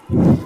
Stand.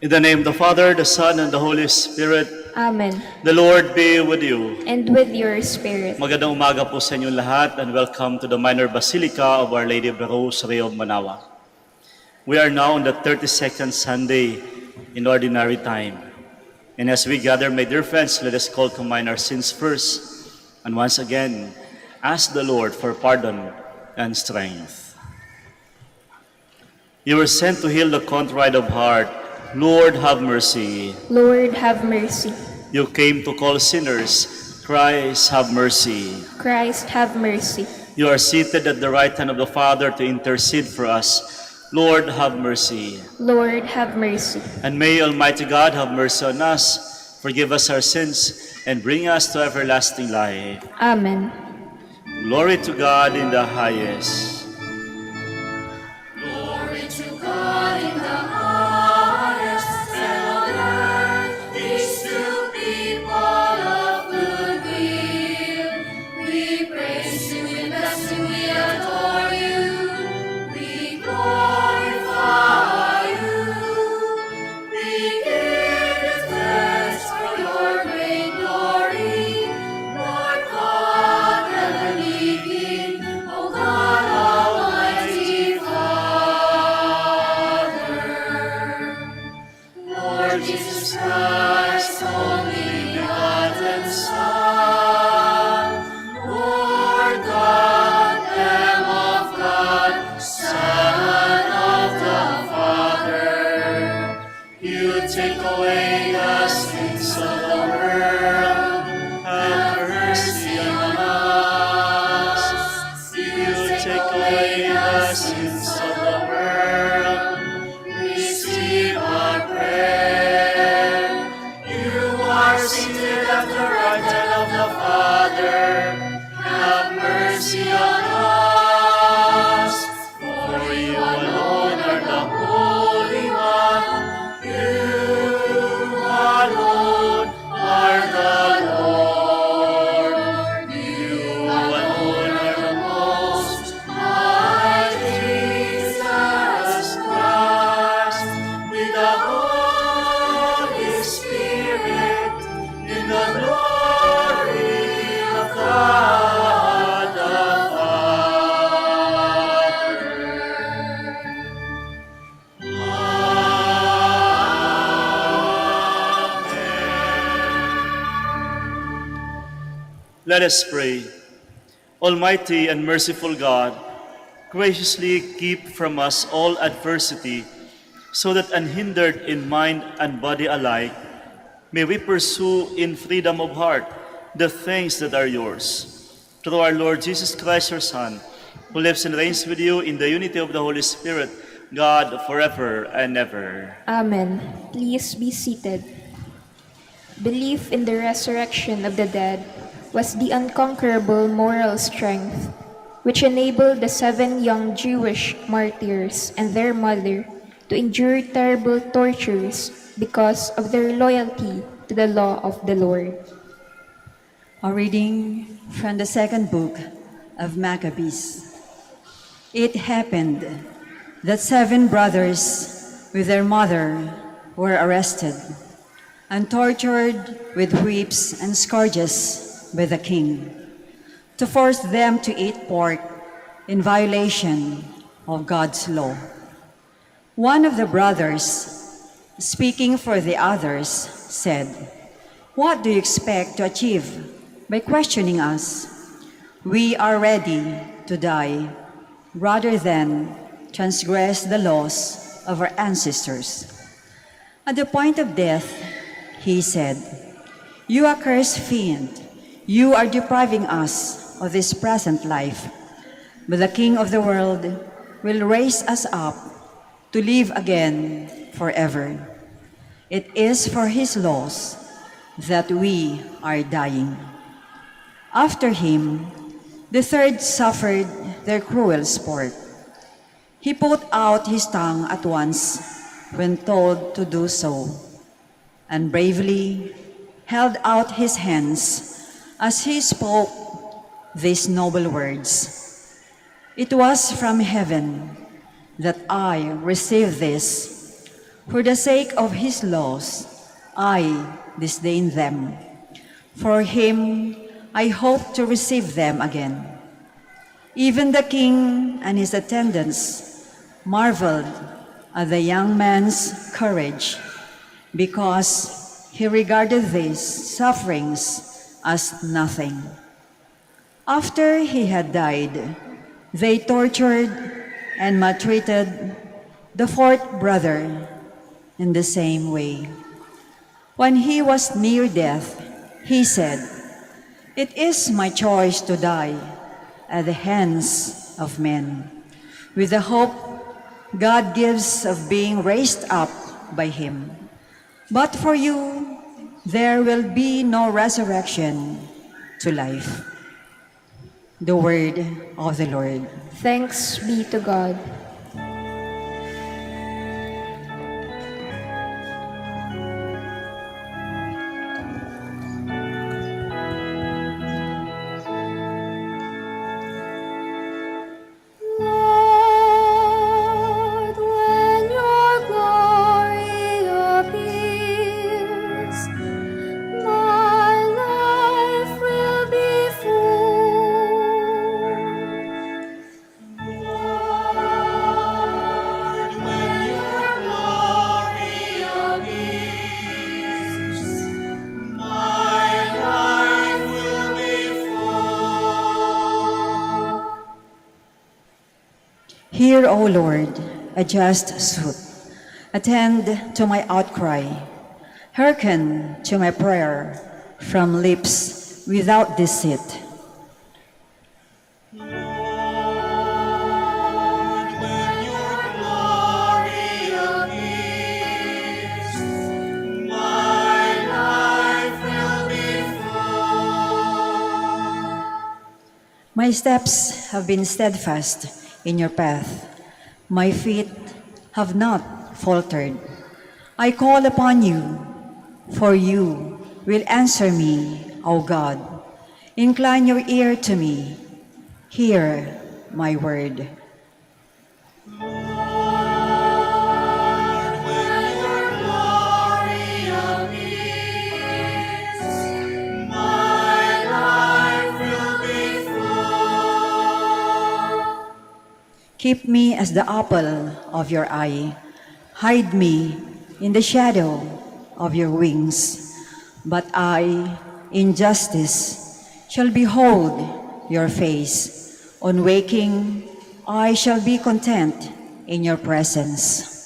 In the name of the Father, the Son, and the Holy Spirit, Amen. the Lord be with you. And with your spirit. Magandang umaga po sa inyong lahat and welcome to the Minor Basilica of Our Lady of the Rosary of Manaoag. We are now on the 32nd Sunday in Ordinary Time. And as we gather, my dear friends, let us call to mind our sins first. And once again, ask the Lord for pardon and strength. You were sent to heal the contrite of heart. Lord, have mercy. Lord, have mercy. You came to call sinners. Christ, have mercy. Christ, have mercy. You are seated at the right hand of the Father to intercede for us. Lord, have mercy. Lord, have mercy. And may Almighty God have mercy on us, forgive us our sins, and bring us to everlasting life. Amen. Glory to God in the highest. Glory to God in the highest, and on earth peace to people of good only begotten Son, Lord God, Lamb of God, Son of the Father, you take away the sins of the world, have mercy on us. You take away the sins of the world, receive our prayer. You are seated at the right hand of the Father, have mercy on us. For you alone are the Holy One, you alone are the Lord, you alone are the Most High Jesus Christ, with the Holy Spirit, in the glory of God the Father. Let us pray. Almighty and merciful God, graciously keep from us all adversity, so that unhindered in mind and body alike, may we pursue in freedom of heart the things that are yours. Through our Lord Jesus Christ, your Son, who lives and reigns with you in the unity of the Holy Spirit, God, forever and ever. Amen. Please be seated. Belief in the resurrection of the dead was the unconquerable moral strength which enabled the 7 young Jewish martyrs and their mother to endure terrible tortures because of their loyalty to the law of the Lord. A reading from the second book of Maccabees. It happened that 7 brothers with their mother were arrested and tortured with whips and scourges by the king to force them to eat pork in violation of God's law. One of the brothers, speaking for the others, said, "What do you expect to achieve by questioning us? We are ready to die rather than transgress the laws of our ancestors." At the point of death, he said, "You accursed fiend, you are depriving us of this present life, but the King of the world will raise us up to live again forever. It is for his laws that we are dying." After him, the third suffered their cruel sport. He put out his tongue at once when told to do so, and bravely held out his hands as he spoke these noble words. "It was from heaven that I received this. For the sake of his laws, I disdain them. For him, I hope to receive them again." Even the king and his attendants marveled at the young man's courage, because he regarded these sufferings as nothing. After he had died, they tortured and maltreated the fourth brother in the same way. When he was near death, he said, "It is my choice to die at the hands of men, with the hope God gives of being raised up by him. But for you, there will be no resurrection to life." The word of the Lord. Thanks be to God. Lord, when your glory appears, my life will be full. Lord, Hear, O Lord, a just suit. Attend to my outcry. Hearken to my prayer from lips without deceit. My steps have been steadfast in your path. My feet have not faltered. I call upon you, for you will answer me, O God. Incline your ear to me. Hear my word. Keep me as the apple of your eye. Hide me in the shadow of your wings. But I, in justice, shall behold your face. On waking, I shall be content in your presence.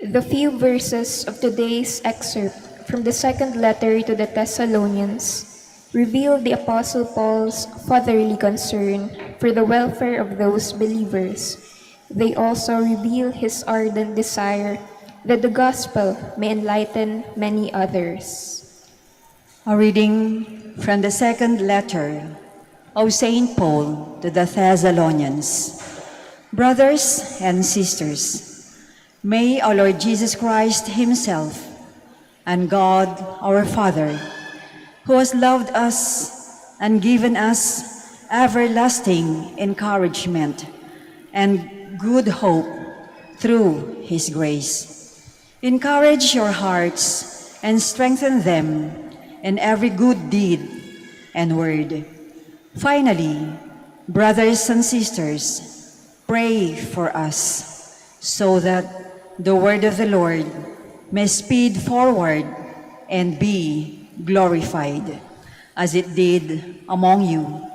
The few verses of today's excerpt from the second letter to the Thessalonians reveal the Apostle Paul's fatherly concern for the welfare of those believers. They also reveal his ardent desire that the gospel may enlighten many others. A reading from the second letter of St. Paul to the Thessalonians. Brothers and sisters, may our Lord Jesus Christ himself and God our Father, who has loved us and given us everlasting encouragement and good hope through his grace, encourage your hearts and strengthen them in every good deed and word. Finally, brothers and sisters, pray for us so that the word of the Lord may speed forward and be glorified, as it did among you,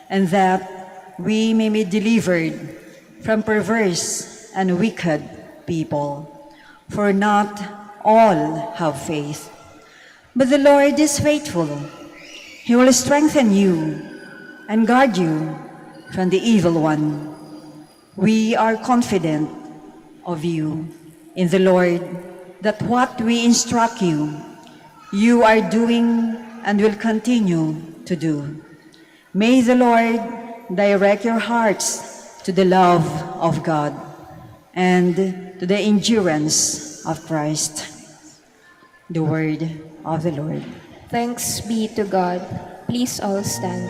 and that we may be delivered from perverse and wicked people. For not all have faith. But the Lord is faithful. He will strengthen you and guard you from the evil one. We are confident of you in the Lord, that what we instruct you, you are doing and will continue to do. May the Lord direct your hearts to the love of God and to the endurance of Christ. The word of the Lord. Thanks be to God. Please all stand.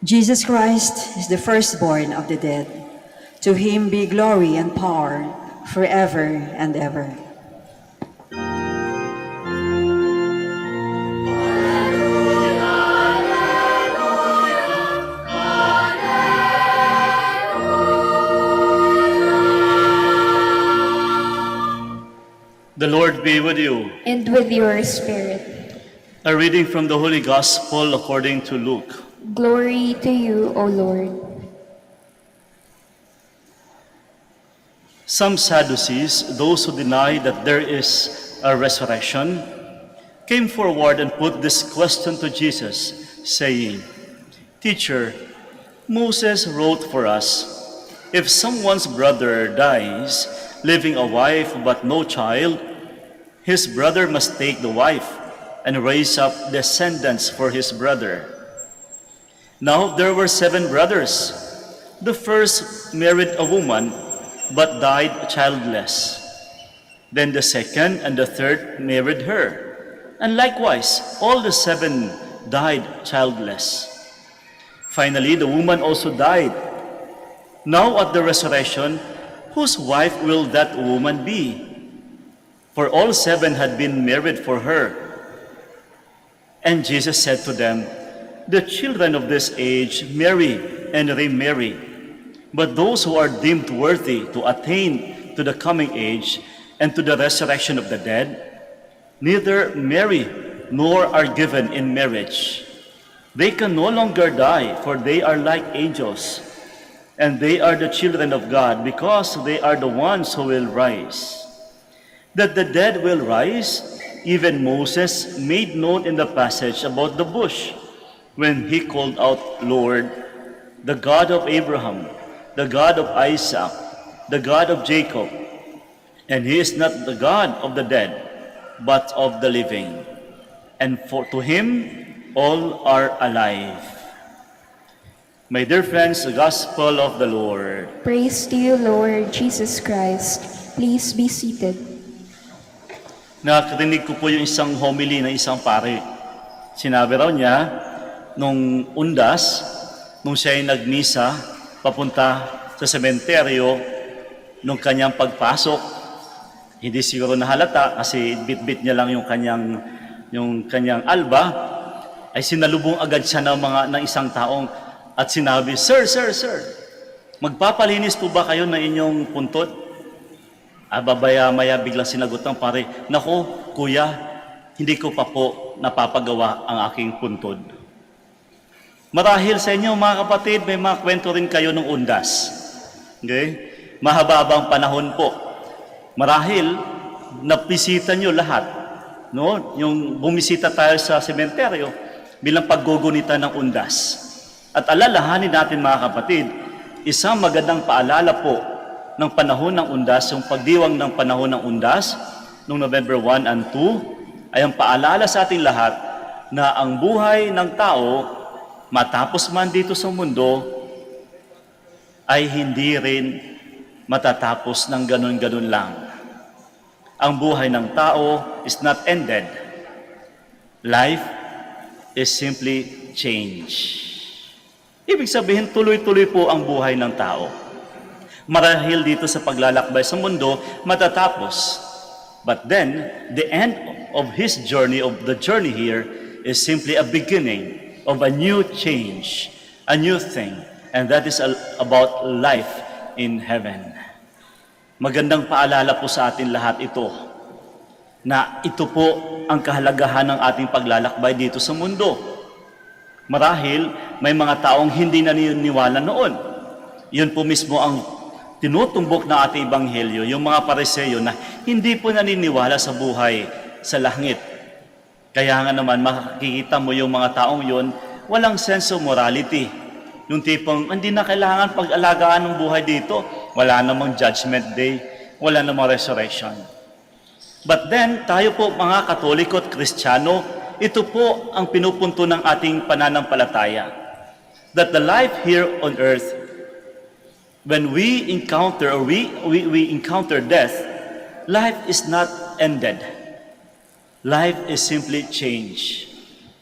Jesus Christ is the firstborn of the dead. To him be glory and power forever and ever. The Lord be with you. And with your spirit. A reading from the Holy Gospel according to Luke. Glory to you, O Lord. Some Sadducees, those who deny that there is a resurrection, came forward and put this question to Jesus, saying, "Teacher, Moses wrote for us, if someone's brother dies, leaving a wife but no child, his brother must take the wife and raise up descendants for his brother. Now there were 7 brothers. The first married a woman, but died childless. Then the second and the third married her, and likewise all the 7 died childless. Finally, the woman also died. Now at the resurrection, whose wife will that woman be? For all 7 had been married for her. And Jesus said to them, the children of this age marry and remarry, but those who are deemed worthy to attain to the coming age and to the resurrection of the dead, neither marry nor are given in marriage. They can no longer die, for they are like angels, and they are the children of God, because they are the ones who will rise. That the dead will rise, even Moses made known in the passage about the bush, when he called out, Lord, the God of Abraham, the God of Isaac, the God of Jacob. And he is not the God of the dead, but of the living. And to him all are alive. My dear friends, the gospel of the Lord. Praise to you, Lord Jesus Christ. Please be seated. Nakarinig ko po yung isang homily ng isang pare. Sinabi raw niya, nung undas, nung siya ay nagmisa, papunta sa sementeryo, nung kanyang pagpasok, hindi siguro nahalata kasi bit-bit niya lang yung kanyang alba, ay sinalubong agad siya ng isang taong at sinabi, Sir, magpapalinis po ba kayo ng inyong puntod? Babaya-maya biglang sinagot ng pare, Nako, kuya, hindi ko pa po napapagawa ang aking puntod. Marahil sa inyo mga kapatid, may mga kwento rin kayo ng undas. Okay? Mahababang panahon po. Marahil, napisita nyo lahat. No? Yung bumisita tayo sa sementeryo bilang paggugunita ng undas. At alalahanin natin mga kapatid, isang magandang paalala po ng panahon ng undas, yung pagdiwang ng panahon ng undas, noong November 1 and 2, ay ang paalala sa ating lahat na ang buhay ng tao, matapos man dito sa mundo, ay hindi rin matatapos ng ganun-ganun lang. Ang buhay ng tao is not ended. Life is simply change. Ibig sabihin, tuloy-tuloy po ang buhay ng tao. Marahil dito sa paglalakbay sa mundo, matatapos. But then, the end of his journey, of the journey here, is simply a beginning of a new change, a new thing. And that is about life in heaven. Magandang paalala po sa atin lahat ito, na ito po ang kahalagahan ng ating paglalakbay dito sa mundo. Marahil, may mga taong hindi naniniwala noon. Yun po mismo ang tinutumbok ng ating ebanghelyo, yung mga Pariseo na hindi po naniniwala sa buhay sa langit. Kaya nga naman, makikita mo yung mga taong yun, walang sense of morality. Yung tipong, hindi na kailangan pag-alagaan ng buhay dito. Wala namang judgment day, wala namang resurrection. But then, tayo po mga Katoliko at Kristiyano, ito po ang pinupunto ng ating pananampalataya. That the life here on earth, when we encounter or we encounter death, life is not ended. Life is simply change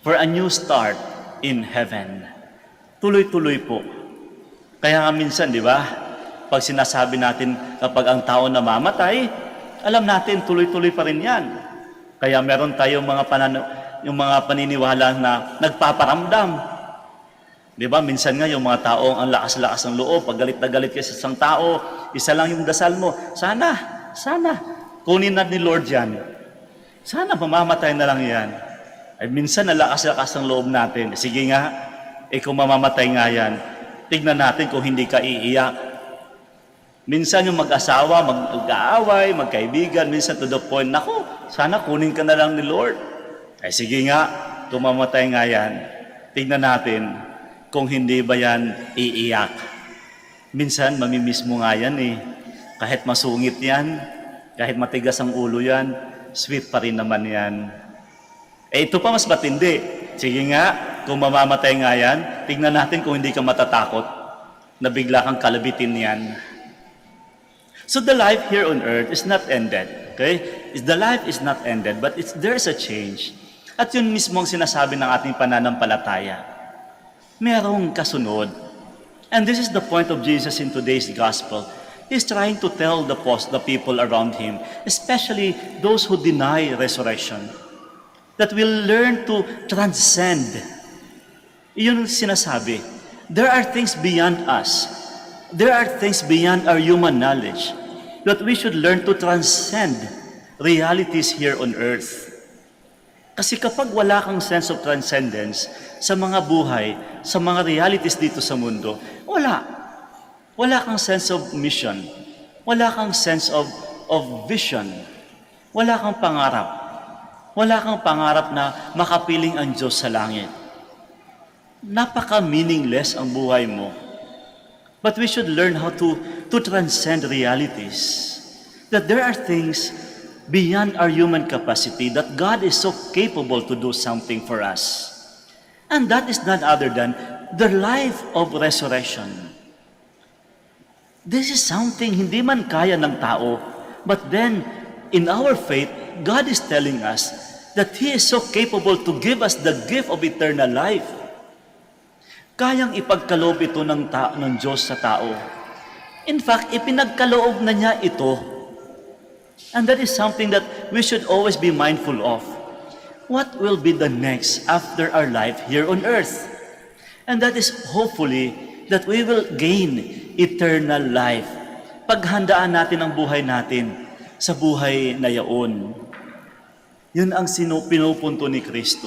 for a new start in heaven. Tuloy-tuloy po. Kaya nga minsan, di ba, pag sinasabi natin kapag ang tao namamatay, alam natin tuloy-tuloy pa rin yan. Kaya meron tayong yung mga paniniwala na nagpaparamdam. Di ba? Minsan nga yung mga taong ang lakas-lakas ng loob, pag galit na galit ka sa isang tao, isa lang yung dasal mo, sana, kunin na ni Lord yan. Sana mamamatay na lang yan. Ay minsan na lakas-lakas ng loob natin. Sige nga, kung mamamatay nga yan, tignan natin kung hindi ka iiyak. Minsan yung mag-asawa, mag-aaway, magkaibigan, minsan to the point, naku, sana kunin ka na lang ni Lord. Ay sige nga, kung mamamatay nga yan, tignan natin kung hindi ba yan iiyak. Minsan, mamimiss mo nga yan eh. Kahit masungit yan, kahit matigas ang ulo yan, sweet pa rin naman yan. Ito pa mas matindi. Sige nga, kung mamamatay nga yan, tignan natin kung hindi ka matatakot na bigla kang kalabitin yan. So the life here on earth is not ended. Okay? The life is not ended, but there's a change. At yun mismo ang sinasabi ng ating pananampalataya. Merong kasunod. And this is the point of Jesus in today's gospel. He's trying to tell the people around him, especially those who deny resurrection, that we'll learn to transcend. Iyon ang sinasabi. There are things beyond us. There are things beyond our human knowledge that we should learn to transcend realities here on earth. Kasi kapag wala kang sense of transcendence sa mga buhay, sa mga realities dito sa mundo, wala. Wala kang sense of mission. Wala kang sense of vision. Wala kang pangarap. Wala kang pangarap na makapiling ang Diyos sa langit. Napaka-meaningless ang buhay mo. But we should learn how to transcend realities. That there are things beyond our human capacity, that God is so capable to do something for us. And that is none other than the life of resurrection. This is something hindi man kaya ng tao, but then in our faith, God is telling us that He is so capable to give us the gift of eternal life. Kayang ipagkaloob ito ng Diyos sa tao. In fact, ipinagkaloob na niya ito. And that is something that we should always be mindful of. What will be the next after our life here on earth? And that is hopefully that we will gain eternal life. Paghandaan natin ang buhay natin sa buhay na yaon. Yun ang pinupunto ni Kristo.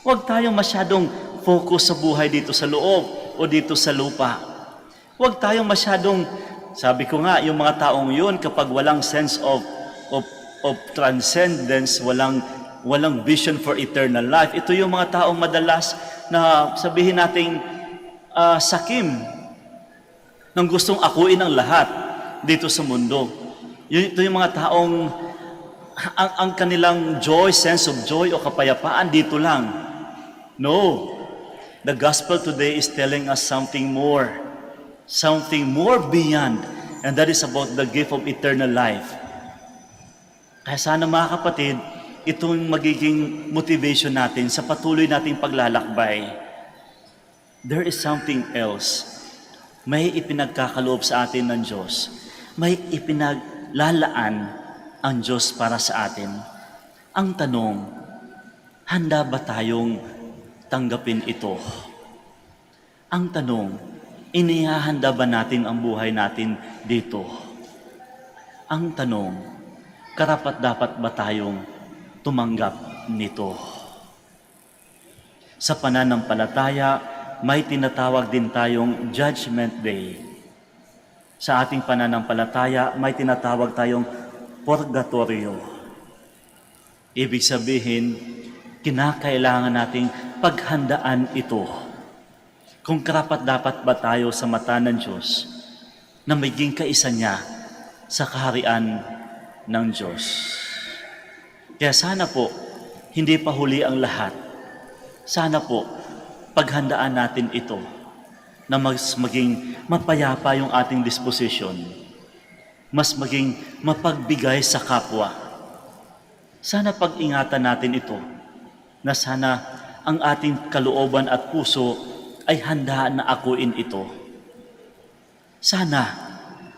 Huwag tayong masyadong focus sa buhay dito sa loob o dito sa lupa. Huwag tayong masyadong, sabi ko nga, yung mga taong yun, kapag walang sense of transcendence, walang vision for eternal life, ito yung mga taong madalas na sabihin nating sakim, nang gustong akuin ang lahat dito sa mundo. Ito yung mga taong ang kanilang joy, sense of joy o kapayapaan dito lang. No. The gospel today is telling us something more beyond, and that is about the gift of eternal life. Kaya sana mga kapatid, itong magiging motivation natin sa patuloy nating paglalakbay. There is something else. May ipinagkakaloob sa atin ng Diyos. May ipinaglalaan ang Diyos para sa atin. Ang tanong, handa ba tayong tanggapin ito? Ang tanong, inihahanda ba natin ang buhay natin dito? Ang tanong, karapat-dapat ba tayong tumanggap nito? Sa pananampalataya, may tinatawag din tayong Judgment Day. Sa ating pananampalataya, may tinatawag tayong Purgatorio. Ibig sabihin, kinakailangan nating paghandaan ito. Kung karapat-dapat ba tayo sa mata ng Diyos na maging kaisa niya sa kaharian ng Diyos. Kaya sana po, hindi pa huli ang lahat. Sana po, paghandaan natin ito na mas maging mapayapa yung ating disposition, mas maging mapagbigay sa kapwa. Sana pag-ingatan natin ito na sana ang ating kalooban at puso ay handa na akuin ito. Sana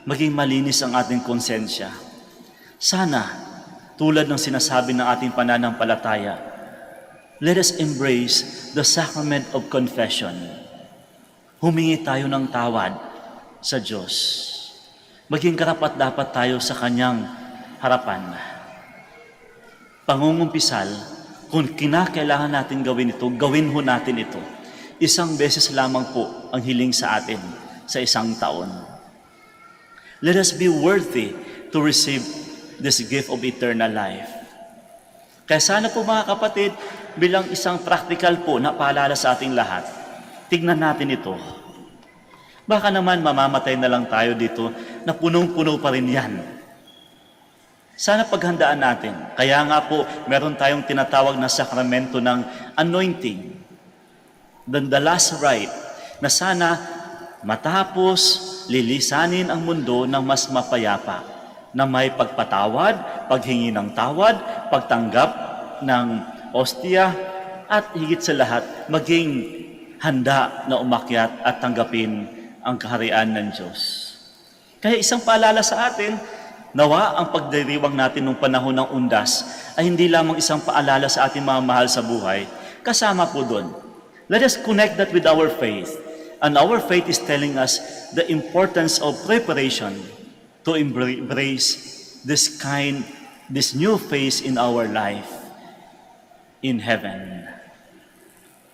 maging malinis ang ating konsensya. Sana, tulad ng sinasabi ng ating pananampalataya, let us embrace the sacrament of confession. Humingi tayo ng tawad sa Diyos. Maging karapat-dapat tayo sa Kanyang harapan. Pangungumpisal, kung kinakailangan natin gawin ito, gawin ho natin ito. Isang beses lamang po ang hiling sa atin sa isang taon. Let us be worthy to receive this gift of eternal life. Kaya sana po mga kapatid, bilang isang practical po na paalala sa ating lahat, tignan natin ito. Baka naman mamamatay na lang tayo dito na punong-puno pa rin yan. Sana paghandaan natin. Kaya nga po, meron tayong tinatawag na sakramento ng anointing. The last rite na sana matapos lilisanin ang mundo ng mas mapayapa, na may pagpatawad, paghingi ng tawad, pagtanggap ng ostia, at higit sa lahat, maging handa na umakyat at tanggapin ang kaharian ng Diyos. Kaya isang paalala sa atin, nawa ang pagdiriwang natin nung panahon ng undas ay hindi lamang isang paalala sa ating mga mahal sa buhay, kasama po doon. Let us connect that with our faith. And our faith is telling us the importance of preparation to embrace this new phase in our life in heaven.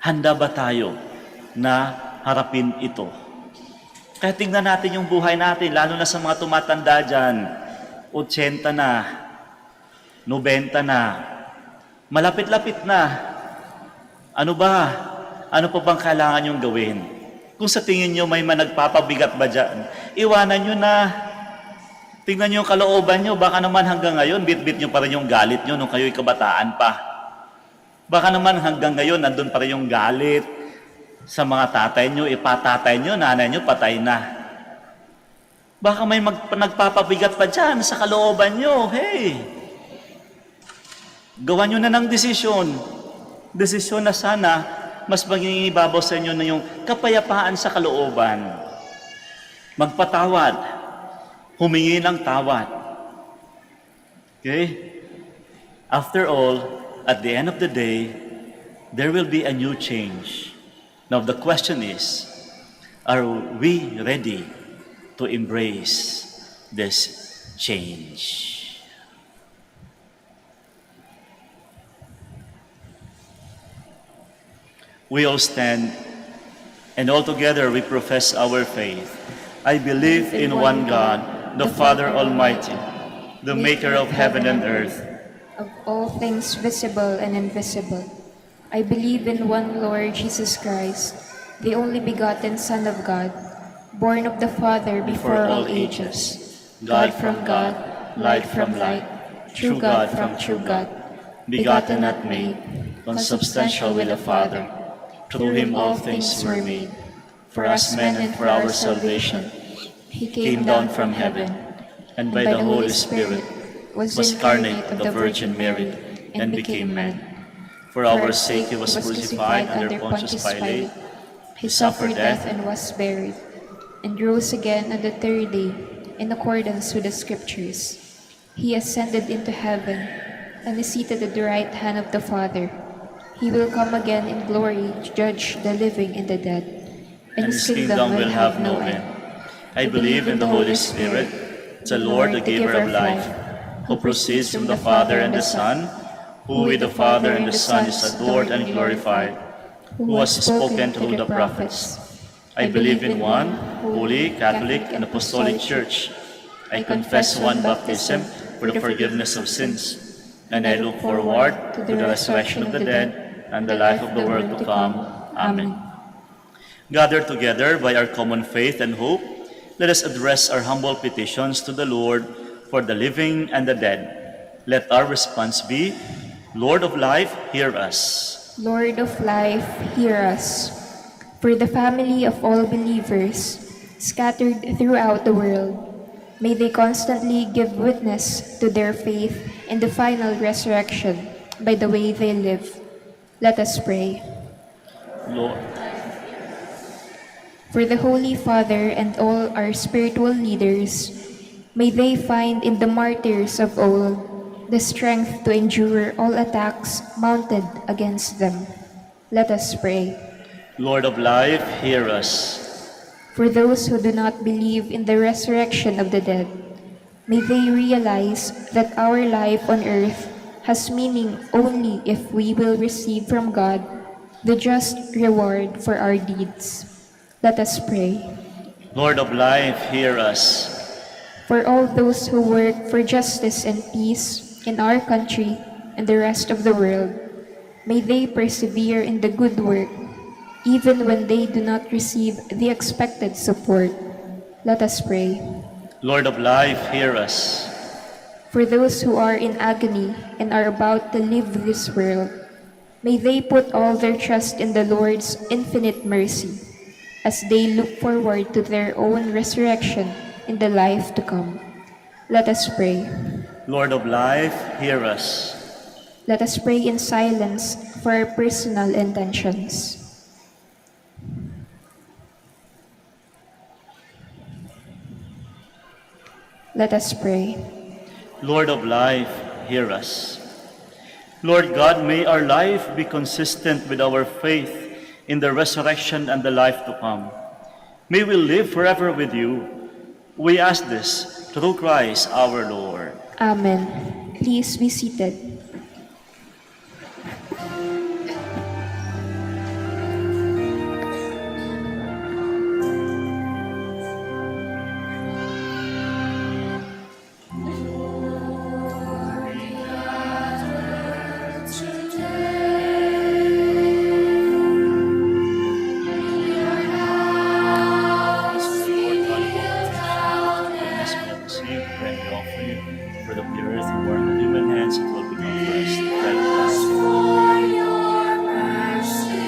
Handa ba tayo na harapin ito? Kaya tingnan natin yung buhay natin, lalo na sa mga tumatanda dyan, 80 na, 90 na, malapit-lapit na. Ano ba? Ano pa bang kailangan yung gawin? Kung sa tingin nyo may nagpapabigat ba dyan, iwanan nyo na. Tingnan nyo yung kalooban nyo, baka naman hanggang ngayon, bit-bit nyo pa rin yung galit nyo nung kayo'y kabataan pa. Baka naman hanggang ngayon, nandun pa rin yung galit sa mga tatay nyo, ipatatay nyo, nanay nyo, patay na. Baka may nagpapabigat pa dyan sa kalooban nyo. Hey! Gawan nyo na ng desisyon. Desisyon na sana, mas maging ibabaw sa inyo na yung kapayapaan sa kalooban. Magpatawad. Humingi ng tawad. Okay? After all, at the end of the day, there will be a new change. Now the question is, are we ready to embrace this change? We all stand, and all together we profess our faith. I believe in one God, the Father Almighty, the maker of heaven and earth, of all things visible and invisible. I believe in one Lord Jesus Christ, the only begotten Son of God, born of the Father before all ages, God from God, light from light, true God from true God, begotten not made, consubstantial with the Father. Through him all things were made. For us men and for our salvation, he came down from heaven, and by the Holy Spirit was incarnate of the Virgin Mary, and became man. For our sake he was crucified under Pontius Pilate. He suffered death and was buried, and rose again on the third day, in accordance with the Scriptures. He ascended into heaven, and is seated at the right hand of the Father. He will come again in glory to judge the living and the dead, and his kingdom will have no end. I believe in the Holy Spirit, the Lord, the giver of life, who proceeds from the Father and the Son, who with the Father and the Son is adored and glorified, who has spoken through the prophets. I believe in one holy, Catholic, and Apostolic Church. I confess one baptism for the forgiveness of sins, and I look forward to the resurrection of the dead and the life of the world to come. Amen. Gathered together by our common faith and hope, let us address our humble petitions to the Lord for the living and the dead. Let our response be, Lord of life, hear us. Lord of life, hear us. For the family of all believers scattered throughout the world, may they constantly give witness to their faith in the final resurrection by the way they live. Let us pray. Lord, For the Holy Father and all our spiritual leaders, may they find in the martyrs of old the strength to endure all attacks mounted against them. Let us pray. Lord of life, hear us. For those who do not believe in the resurrection of the dead, may they realize that our life on earth has meaning only if we will receive from God the just reward for our deeds. Let us pray. Lord of life, hear us. For all those who work for justice and peace in our country and the rest of the world, may they persevere in the good work, even when they do not receive the expected support. Let us pray. Lord of life, hear us. For those who are in agony and are about to leave this world, may they put all their trust in the Lord's infinite mercy, as they look forward to their own resurrection in the life to come. Let us pray. Lord of life, hear us. Let us pray in silence for our personal intentions. Let us pray. Lord of life, hear us. Lord God, may our life be consistent with our faith in the resurrection and the life to come. May we live forever with you. We ask this through Christ our Lord. Amen. Please be seated. Lord God of all creation, we have received and we offer you for the pure earth born of human hands, it will become flesh. Bread of life. For your mercy,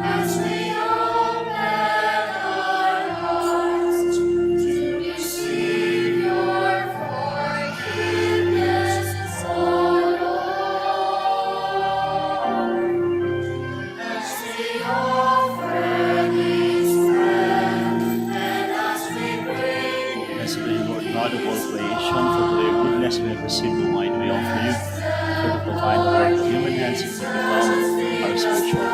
as we open our hearts to receive your forgiveness, O Lord. As we offer these bread, and as we bring Blessed be the Lord God of all creation, for to your goodness we have received the wine we offer you, for the divine work of human hands, it will become our spiritual life.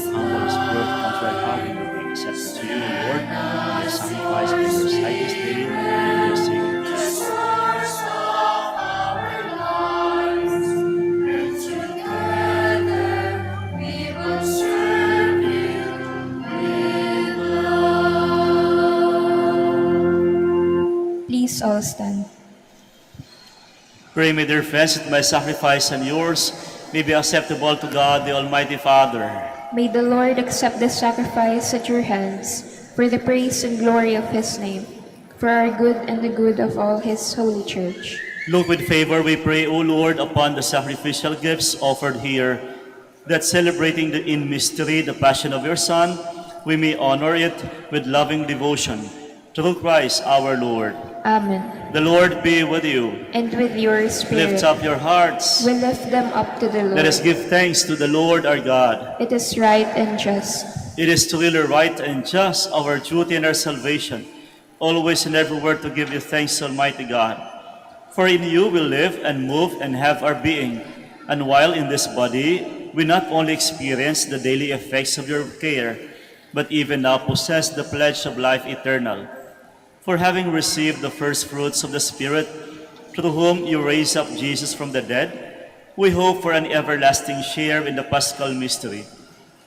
Humble as pure contrite heart, we will be accepted to you, O Lord, and your sacrifice in your sight this day, and your sacred church. source of our lives, and together we will serve you with love. Please all stand. Pray, my dear friends, that my sacrifice and yours may be acceptable to God, the Almighty Father. May the Lord accept this sacrifice at your hands for the praise and glory of his name, for our good and the good of all his holy church. Look with favor, we pray, O Lord, upon the sacrificial gifts offered here, that celebrating in mystery the passion of your Son, we may honor it with loving devotion. Through Christ our Lord. Amen. The Lord be with you. And with your spirit, Lift up your hearts. we lift them up to the Lord. Let us give thanks to the Lord our God. It is right and just. It is truly right and just, our duty and our salvation, always and everywhere to give you thanks, Almighty God. For in you we live and move and have our being. And while in this body, we not only experience the daily effects of your care, but even now possess the pledge of life eternal. For having received the first fruits of the Spirit, through whom you raised up Jesus from the dead, we hope for an everlasting share in the Paschal mystery.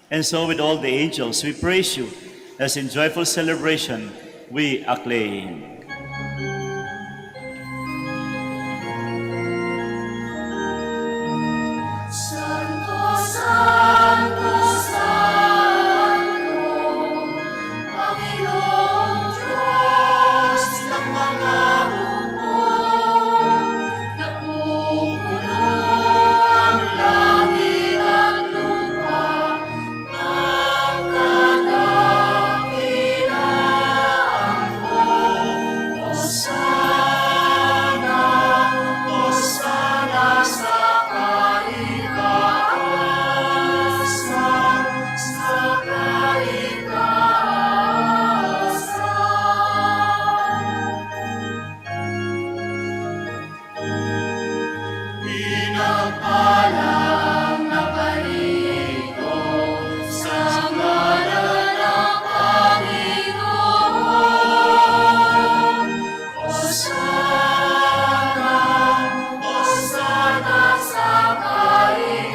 And so with all the angels, we praise you, as in joyful celebration we acclaim. Santo, Santo, Santo, Panginoong Diyos ng mga hukbo, napupuno ang langit at lupa ng kadakilaan mo. Hosana, Hosana sa kaitaasan, sa kaitaasan. Pinagpalang naparito sa ngalan ng Panginoon. Hosana, Hosana sa kaitaasan,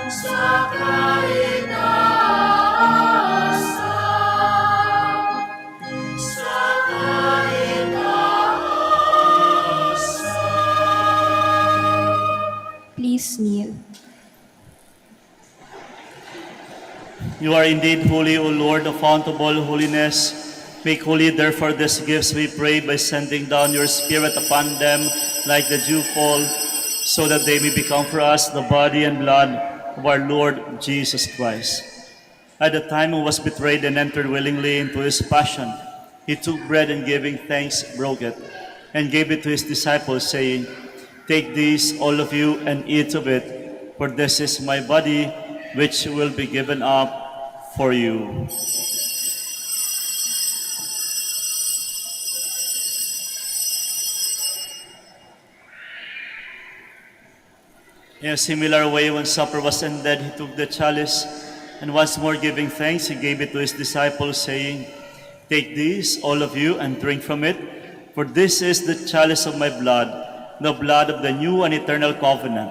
sa kaitaasan, sa kaitaasan. Please kneel. You are indeed holy, O Lord, the fount of all holiness. Make holy, therefore, these gifts, we pray, by sending down your Spirit upon them like the dewfall, so that they may become for us the body and blood of our Lord Jesus Christ. At the time he was betrayed and entered willingly into his passion, he took bread and giving thanks, broke it, and gave it to his disciples, saying, "Take this, all of you, and eat of it, for this is my body, which will be given up for you." In a similar way, when supper was ended, he took the chalice, and once more giving thanks, he gave it to his disciples, saying, "Take this, all of you, and drink from it, for this is the chalice of my blood, the blood of the new and eternal covenant,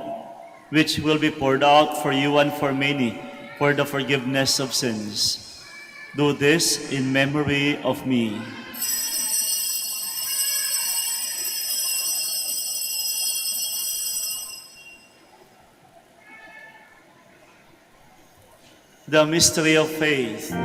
which will be poured out for you and for many for the forgiveness of sins. Do this in memory of me." The mystery of faith.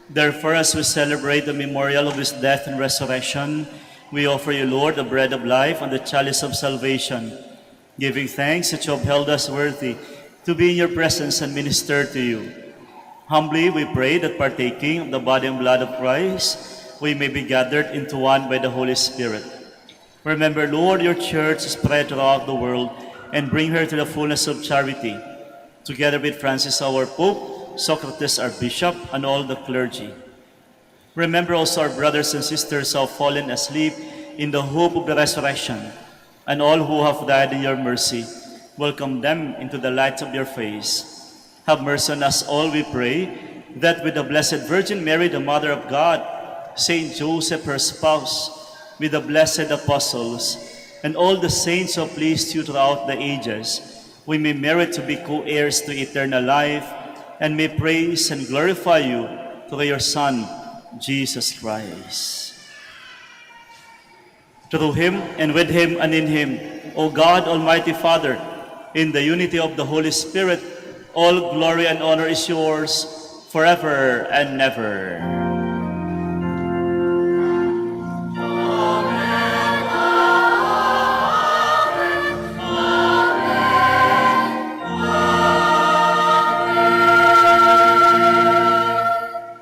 Therefore, as we celebrate the memorial of his death and resurrection, we offer you, Lord, the bread of life and the chalice of salvation, giving thanks that you have held us worthy to be in your presence and minister to you. Humbly we pray that partaking of the body and blood of Christ, we may be gathered into one by the Holy Spirit. Remember, Lord, your church spread throughout the world and bring her to the fullness of charity, together with Francis our Pope, Socrates our Bishop, and all the clergy. Remember also our brothers and sisters who have fallen asleep in the hope of the resurrection, and all who have died in your mercy. Welcome them into the light of your face. Have mercy on us all, we pray, that with the Blessed Virgin Mary, the Mother of God, Saint Joseph, her spouse, with the blessed apostles, and all the saints who have pleased you throughout the ages, we may merit to be co-heirs to eternal life, and may praise and glorify you through your Son, Jesus Christ. Through him, and with him, and in him, O God, Almighty Father, in the unity of the Holy Spirit, all glory and honor is yours forever and ever.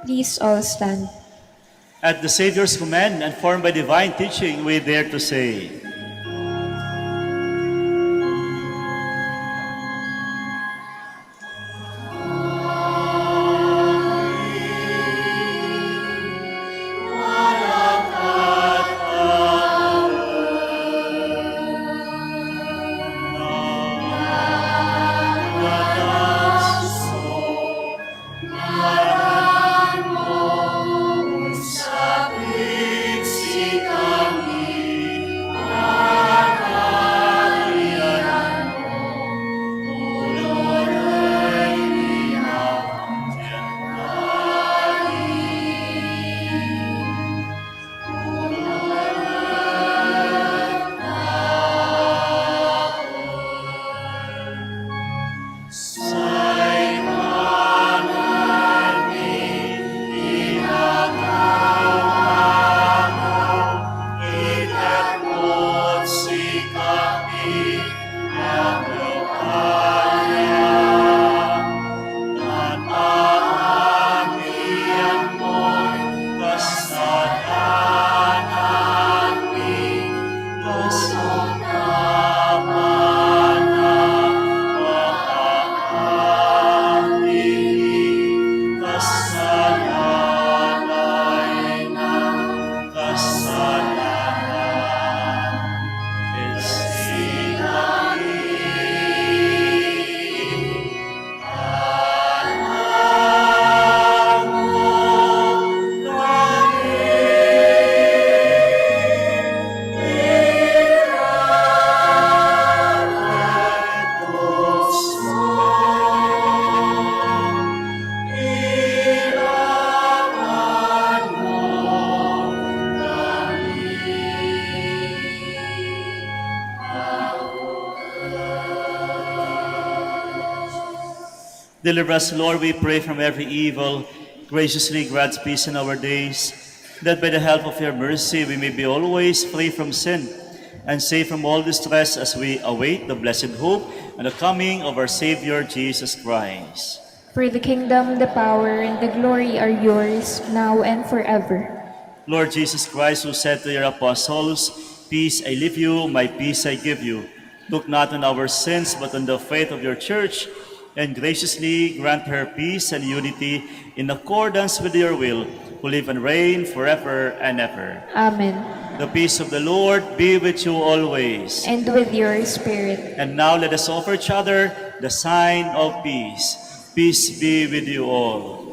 Please all stand. At the Savior's command and formed by divine teaching, we dare to say, deliver us, Lord, we pray, from every evil. Graciously grant peace in our days, that by the help of your mercy we may be always free from sin and safe from all distress as we await the blessed hope and the coming of our Savior, Jesus Christ. For the kingdom, the power, and the glory are yours, now and forever. Lord Jesus Christ, who said to your apostles, "Peace I leave you, my peace I give you," look not on our sins, but on the faith of your church, and graciously grant her peace and unity in accordance with your will, who live and reign forever and ever. Amen. The peace of the Lord be with you always. And with your spirit. And now let us offer each other the sign of peace. Peace be with you all.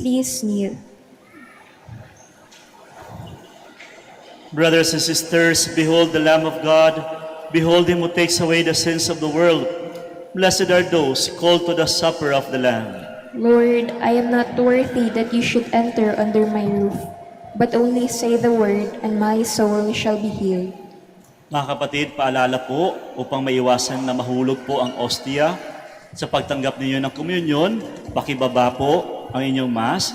Please kneel. Brothers and sisters, behold the Lamb of God. Behold him who takes away the sins of the world. Blessed are those called to the supper of the Lamb. Lord, I am not worthy that you should enter under my roof, but only say the word, and my soul shall be healed. Mga kapatid, paalala po upang maiwasan na mahulog po ang ostia. Sa pagtanggap ninyo ng komunyon, pakibaba po ang inyong mas,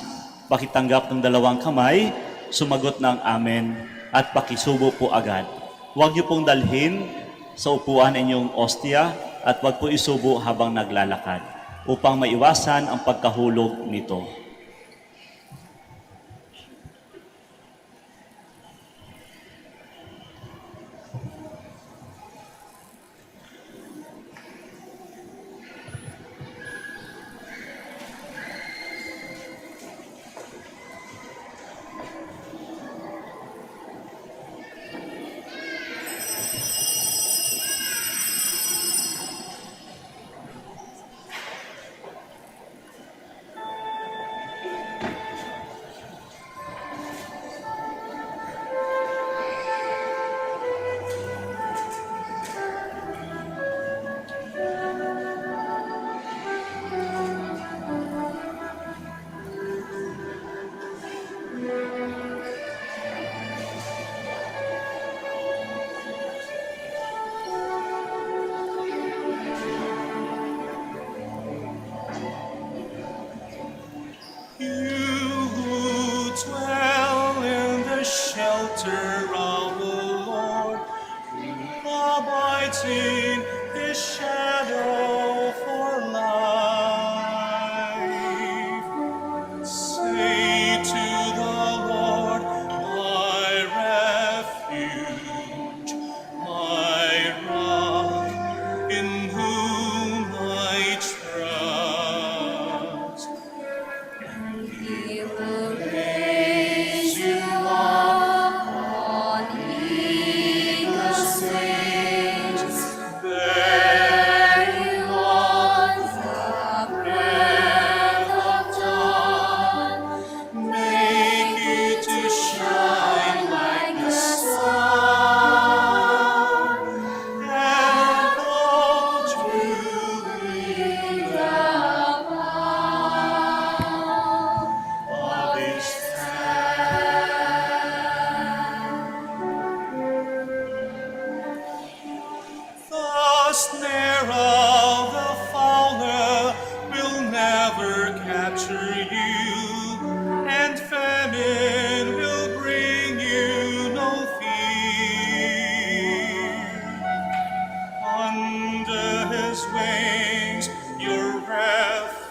pakitanggap ng dalawang kamay, sumagot ng amen, at pakisubo po agad. Huwag niyo pong dalhin sa upuan inyong ostia at huwag po isubo habang naglalakad upang maiwasan ang pagkahulog nito.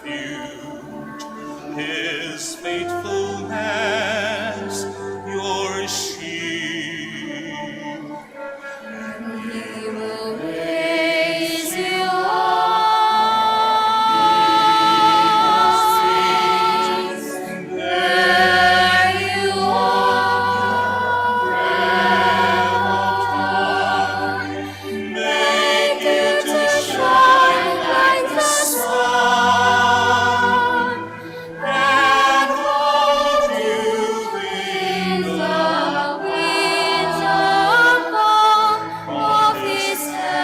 refuge, His faithfulness your shield. He will raise you up where you are. Make it to shine like the sun, and hold you in the winds of palm of His hand.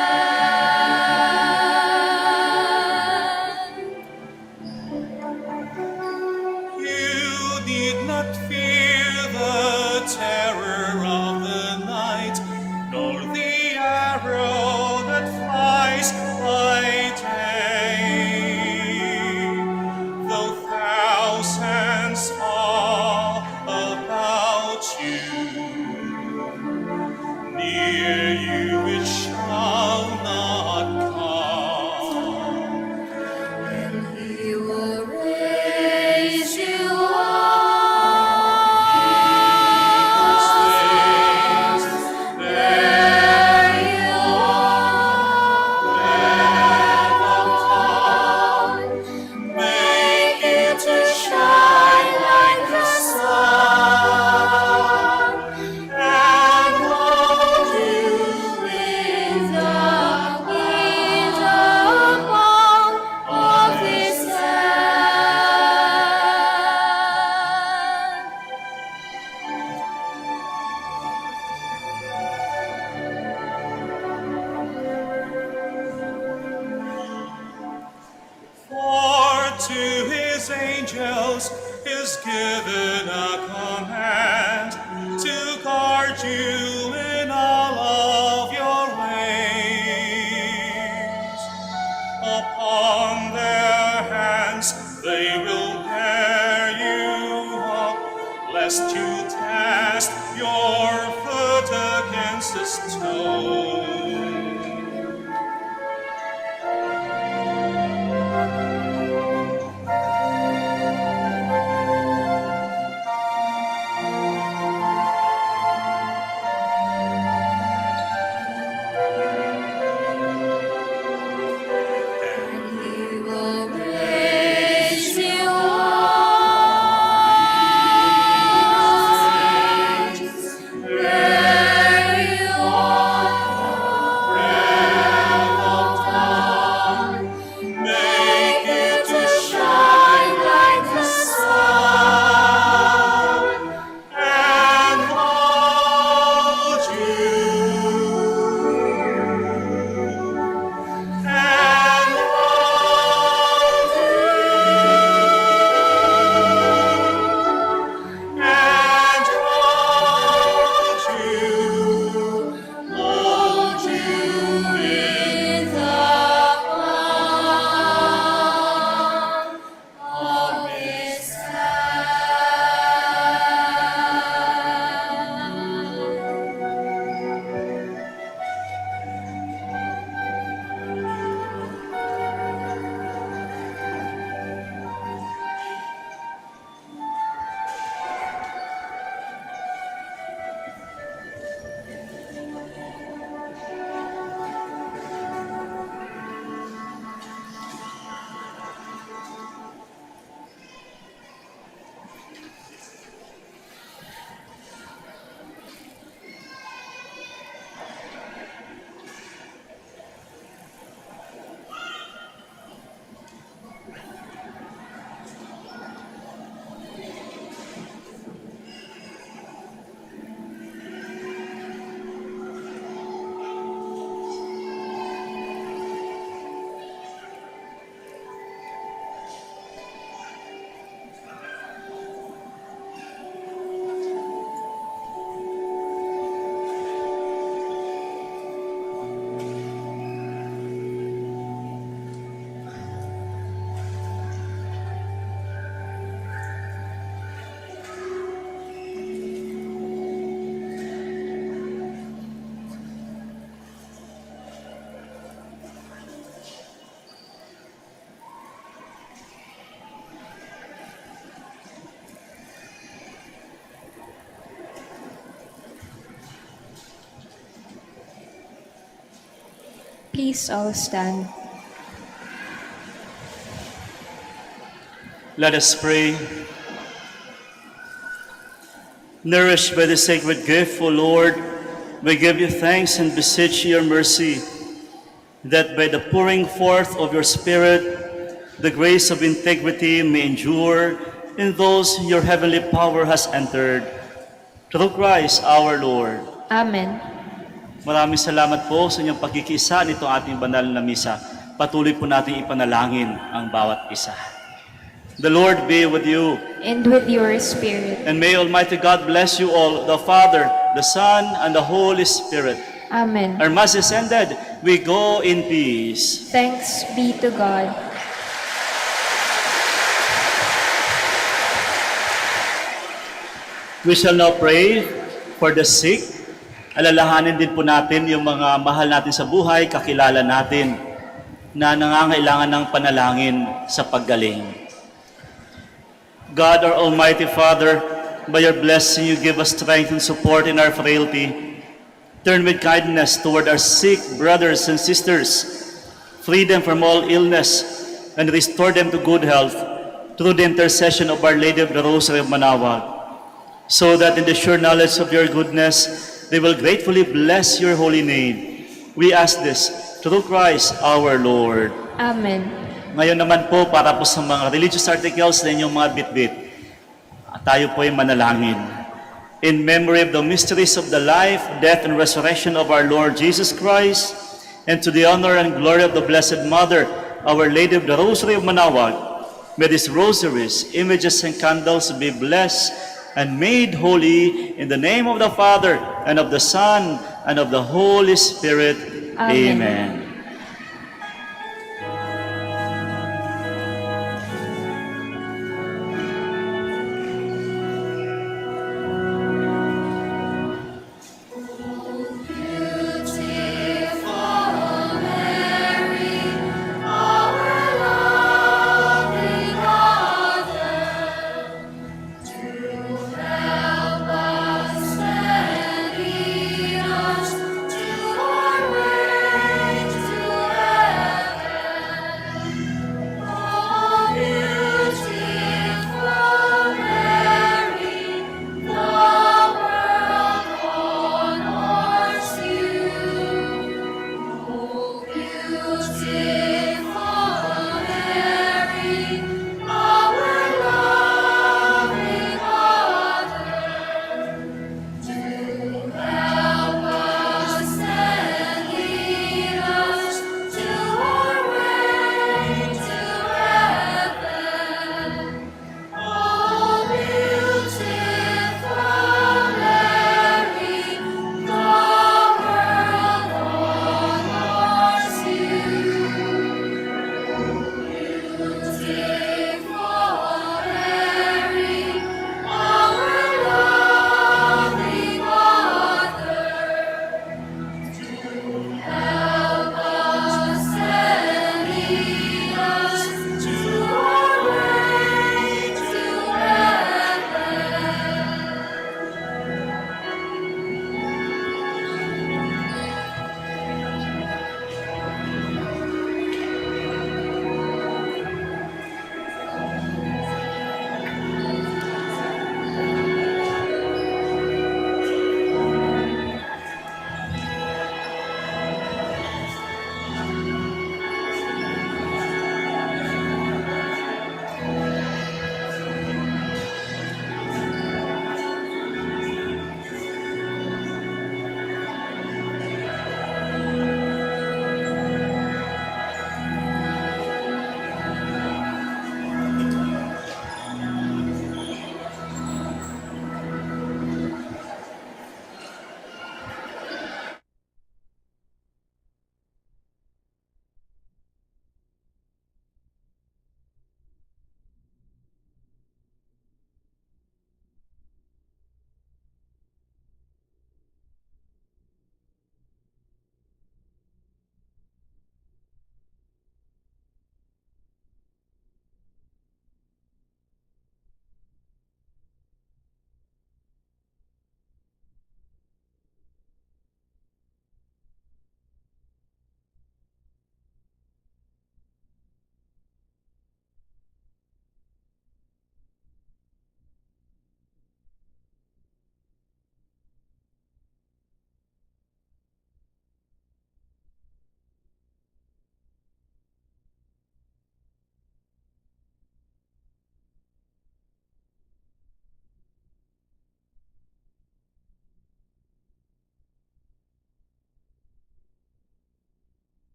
You need not fear the terror of the night, nor the arrow that flies by day. Though thousands fall about you, near you it shall not come. And He will raise you up where you are. Make it to shine like the sun, and hold you in the winds of palm of His hand. For to His angels is given a command to guard you in all of your ways. Upon their hands they will bear you up, lest you cast your foot against a stone. He will raise you up where you are. Please all stand. Let us pray. Nourished by the sacred gift, O Lord, we give you thanks and beseech your mercy, that by the pouring forth of your Spirit, the grace of integrity may endure in those your heavenly power has entered. Through Christ our Lord. Amen. Maraming salamat po sa inyong pagkikiisa nito ating banal na misa. Patuloy po natin ipanalangin ang bawat isa. The Lord be with you. And with your spirit. And may Almighty God bless you all, the Father, the Son, and the Holy Spirit. Amen. Our Mass is ended. We go in peace. Thanks be to God. We shall now pray for the sick. Alalahanin din po natin yung mga mahal natin sa buhay, kakilala natin na nangangailangan ng panalangin sa paggaling. God, our Almighty Father, by your blessing, you give us strength and support in our frailty. Turn with kindness toward our sick brothers and sisters. Free them from all illness and restore them to good health through the intercession of Our Lady of the Rosary of Manaoag, so that in the sure knowledge of your goodness, they will gratefully bless your holy name. We ask this through Christ our Lord. Amen. Ngayon naman po, para po sa mga religious articles na inyong mga bitbit, tayo po ay manalangin. In memory of the mysteries of the life, death, and resurrection of our Lord Jesus Christ, and to the honor and glory of the Blessed Mother, Our Lady of the Rosary of Manaoag, may these rosaries, images, and candles be blessed and made holy in the name of the Father, and of the Son, and of the Holy Spirit. Amen. Amen.